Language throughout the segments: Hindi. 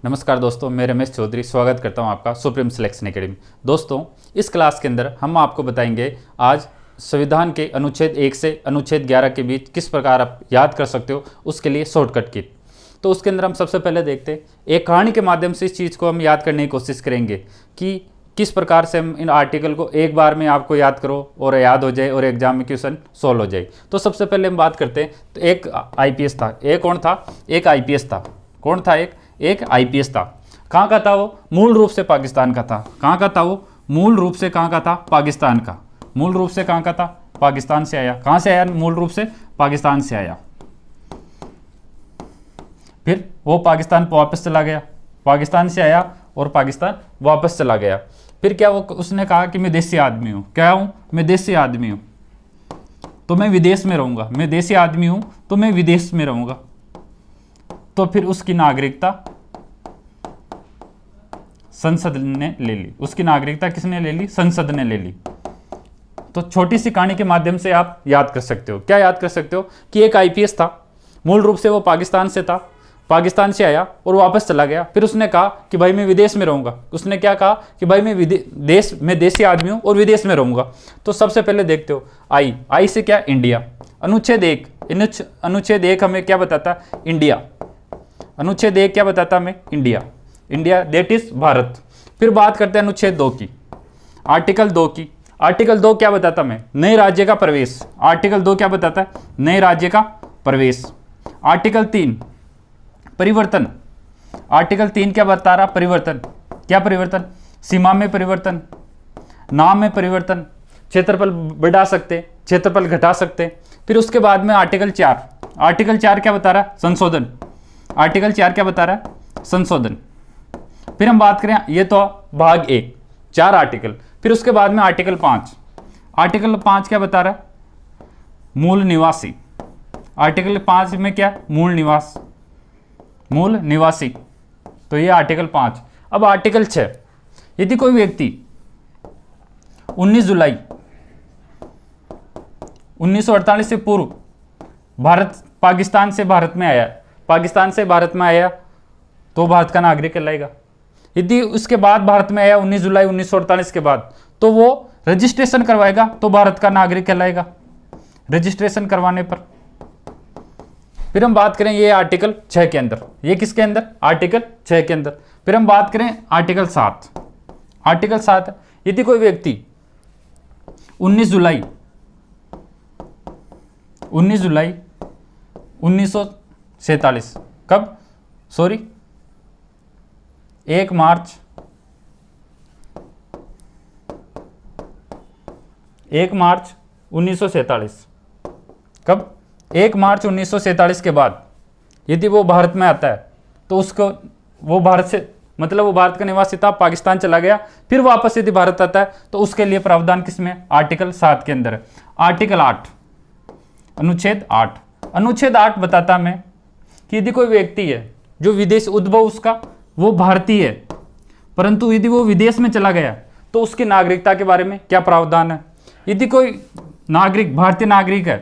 नमस्कार दोस्तों, मैं रमेश चौधरी स्वागत करता हूं आपका सुप्रीम सिलेक्शन एकेडमी। दोस्तों, इस क्लास के अंदर हम आपको बताएंगे आज संविधान के अनुच्छेद 1 से अनुच्छेद 11 के बीच किस प्रकार आप याद कर सकते हो, उसके लिए शॉर्टकट की। तो उसके अंदर हम सबसे पहले देखते हैं, एक कहानी के माध्यम से इस चीज़ को हम याद करने की कोशिश करेंगे कि किस प्रकार से हम इन आर्टिकल को एक बार में आपको याद करो और याद हो जाए और एग्जाम में क्वेश्चन सॉल्व हो जाए। तो सबसे पहले हम बात करते हैं, तो एक आईपीएस था। एक कौन था? एक आईपीएस था। कौन था? एक आईपीएस था। कहाँ का था वो? मूल रूप से पाकिस्तान का था। कहाँ का था वो? मूल रूप से कहाँ का था? पाकिस्तान का। मूल रूप से कहाँ का था? पाकिस्तान से आया। कहाँ से आया? मूल रूप से पाकिस्तान से आया। फिर वो पाकिस्तान वापस चला गया। पाकिस्तान से आया और पाकिस्तान वापस चला गया। फिर क्या वो उसने कहा कि मैं देसी आदमी हूँ। क्या हूँ? मैं देसी आदमी हूँ, तो मैं विदेश में रहूँगा। मैं देसी आदमी हूँ तो मैं विदेश में रहूँगा। तो फिर उसकी नागरिकता संसद ने ले ली। उसकी नागरिकता किसने ले ली? संसद ने ले ली। तो छोटी सी कहानी के माध्यम से आप याद कर सकते हो। क्या याद कर सकते हो? कि एक आईपीएस था, मूल रूप से वो पाकिस्तान से था, पाकिस्तान से आया और वापस चला गया। फिर उसने कहा कि भाई मैं विदेश में रहूंगा। उसने क्या कहा कि भाई मैं देसी आदमी हूं और विदेश में रहूंगा। तो सबसे पहले देखते हो आई से क्या? इंडिया। अनुच्छेद 1 हमें क्या बताता? इंडिया। अनुच्छेद 1 क्या बताता हमें? India. India that is Bharat. फिर बात करते हैं अनुच्छेद 2 की, आर्टिकल 2 की। आर्टिकल 2 क्या बताता हमें? नए राज्य का प्रवेश। आर्टिकल 2 क्या बताता है? नए राज्य का प्रवेश। आर्टिकल 3 परिवर्तन। आर्टिकल 3 क्या बता रहा? परिवर्तन। क्या परिवर्तन? सीमा में परिवर्तन, नाम में परिवर्तन, क्षेत्रफल बढ़ा सकते, क्षेत्रफल घटा सकते। फिर उसके बाद में आर्टिकल 4। आर्टिकल 4 क्या बता रहा? संशोधन। आर्टिकल 4 क्या बता रहा है? संशोधन। फिर हम बात करें, ये तो भाग 1, 4 आर्टिकल। फिर उसके बाद में आर्टिकल 5। आर्टिकल 5 क्या बता रहा है? मूल निवासी। आर्टिकल 5 में क्या? मूल निवास, मूल निवासी। तो ये आर्टिकल 5। अब आर्टिकल 6, यदि कोई व्यक्ति 19 जुलाई 1948 से पूर्व पाकिस्तान से भारत में आया, पाकिस्तान से भारत में आया तो भारत का नागरिक कहलाएगा। यदि उसके बाद भारत में आया 19 जुलाई 1948 के बाद, तो वो रजिस्ट्रेशन करवाएगा तो भारत का नागरिक कहलाएगा, रजिस्ट्रेशन करवाने पर। फिर हम बात करें ये आर्टिकल 6 के अंदर। ये किसके अंदर? आर्टिकल 6 के अंदर। फिर हम बात करें आर्टिकल 7। आर्टिकल 7, यदि कोई व्यक्ति 19 जुलाई 1947, कब? 1 मार्च 1947, कब? 1 मार्च 1947 के बाद यदि वो भारत में आता है तो उसको, वो भारत से मतलब वो भारत का निवासी था, पाकिस्तान चला गया, फिर वापस यदि भारत आता है तो उसके लिए प्रावधान किसमें? आर्टिकल 7 के अंदर है। आर्टिकल 8, अनुच्छेद 8। अनुच्छेद 8 बताता हमें कि यदि कोई व्यक्ति है जो विदेश उद्भव उसका वो भारतीय है, परंतु यदि वो विदेश में चला गया तो उसकी नागरिकता के बारे में क्या प्रावधान है। यदि कोई नागरिक भारतीय नागरिक है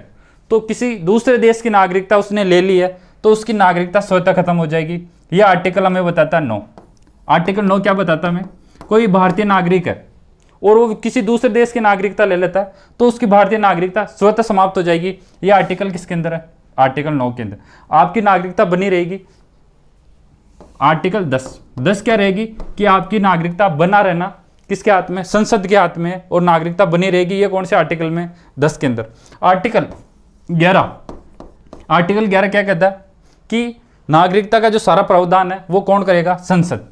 तो किसी दूसरे देश की नागरिकता उसने ले ली है तो उसकी नागरिकता स्वतः खत्म हो जाएगी। यह आर्टिकल हमें बताता है 9। आर्टिकल 9 क्या बताता है हमें? कोई भारतीय नागरिक है और वो किसी दूसरे देश की नागरिकता ले लेता है तो उसकी भारतीय नागरिकता स्वतः समाप्त हो जाएगी। यह आर्टिकल किसके अंदर है? आर्टिकल 9 के अंदर। आपकी नागरिकता बनी रहेगी। आर्टिकल 10 क्या रहेगी? कि आपकी नागरिकता बना रहना किसके हाथ में? संसद के हाथ में है और नागरिकता बनी रहेगी। ये कौन से आर्टिकल में? 10 के अंदर। आर्टिकल 11। आर्टिकल 11 क्या कहता है? कि नागरिकता का जो सारा प्रावधान है वो कौन करेगा? संसद।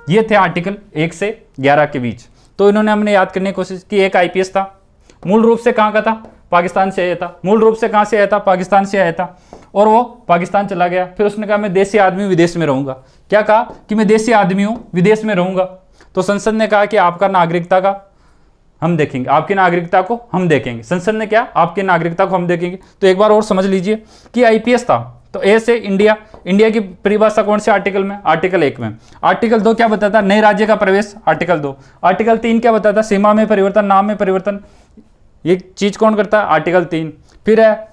ये थे आर्टिकल 1 से 11 के बीच। तो इन्होंने हमने याद करने की कोशिश की। एक आईपीएस था, मूल रूप से कहाँ का था? पाकिस्तान से आया था। मूल रूप से कहाँ से आया था? पाकिस्तान से आया था और वो पाकिस्तान चला गया। फिर उसने कहा मैं देसी आदमी विदेश में रहूंगा। क्या कहा? कि मैं देसी आदमी हूं, विदेश में रहूंगा। तो संसद ने कहा कि आपका नागरिकता का हम देखेंगे, आपकी नागरिकता को हम देखेंगे। संसद ने क्या? आपकी नागरिकता को हम देखेंगे। तो एक बार और समझ लीजिए कि आईपीएस था तो ए से इंडिया। इंडिया की परिभाषा कौन से आर्टिकल में? आर्टिकल 1 में। आर्टिकल 2 क्या बताता? नए राज्य का प्रवेश, आर्टिकल 2। आर्टिकल 3 क्या बताता? सीमा में परिवर्तन, नाम में परिवर्तन। ये चीज कौन करता है? आर्टिकल 3। फिर है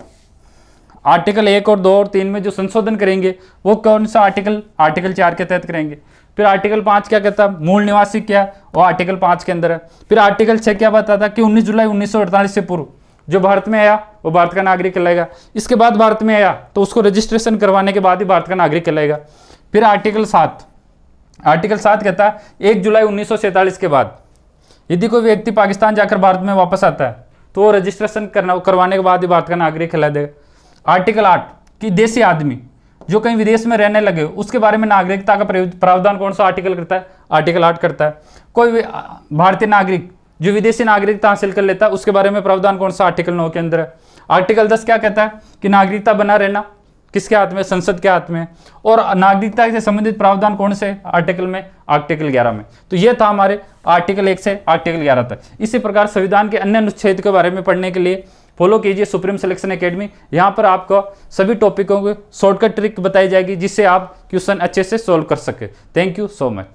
आर्टिकल 1 और 2 और 3 में जो संशोधन करेंगे वो कौन सा आर्टिकल 4 के तहत करेंगे। फिर आर्टिकल 5 क्या कहता है, मूल निवासी क्या, वो आर्टिकल 5 के अंदर है। फिर आर्टिकल 6 क्या बताता कि 19 जुलाई 1948 से पूर्व जो भारत में आया वो भारत का नागरिक कहलाएगा। इसके बाद भारत में आया तो उसको रजिस्ट्रेशन करवाने के बाद ही भारत का नागरिक कहलाएगा। फिर आर्टिकल 7 कहता है 1 जुलाई 1947 के बाद यदि कोई व्यक्ति पाकिस्तान जाकर भारत में वापस आता है तो वो रजिस्ट्रेशन करवाने के बाद ही भारत का नागरिक कहला देगा। आर्टिकल 8 कि देशी आदमी जो कहीं विदेश में रहने लगे उसके बारे में नागरिकता का प्रावधान कौन सा आर्टिकल करता है, आर्टिकल 8 करता है। कोई भारतीय नागरिक जो विदेशी नागरिकता हासिल कर लेता है उसके बारे में प्रावधान कौन सा, आर्टिकल 9 के अंदर है। आर्टिकल 10 क्या कहता है कि नागरिकता बना रहना किसके हाथ में, संसद के हाथ में। और नागरिकता से संबंधित प्रावधान कौन से आर्टिकल में, आर्टिकल 11 में। तो ये था हमारे आर्टिकल 1 से आर्टिकल 11 तक। इसी प्रकार संविधान के अन्य अनुच्छेद के बारे में पढ़ने के लिए फॉलो कीजिए सुप्रीम सिलेक्शन एकेडमी। यहाँ पर आपको सभी टॉपिकों को शॉर्टकट ट्रिक बताई जाएगी जिससे आप क्वेश्चन अच्छे से सोल्व कर सके। Thank you so much.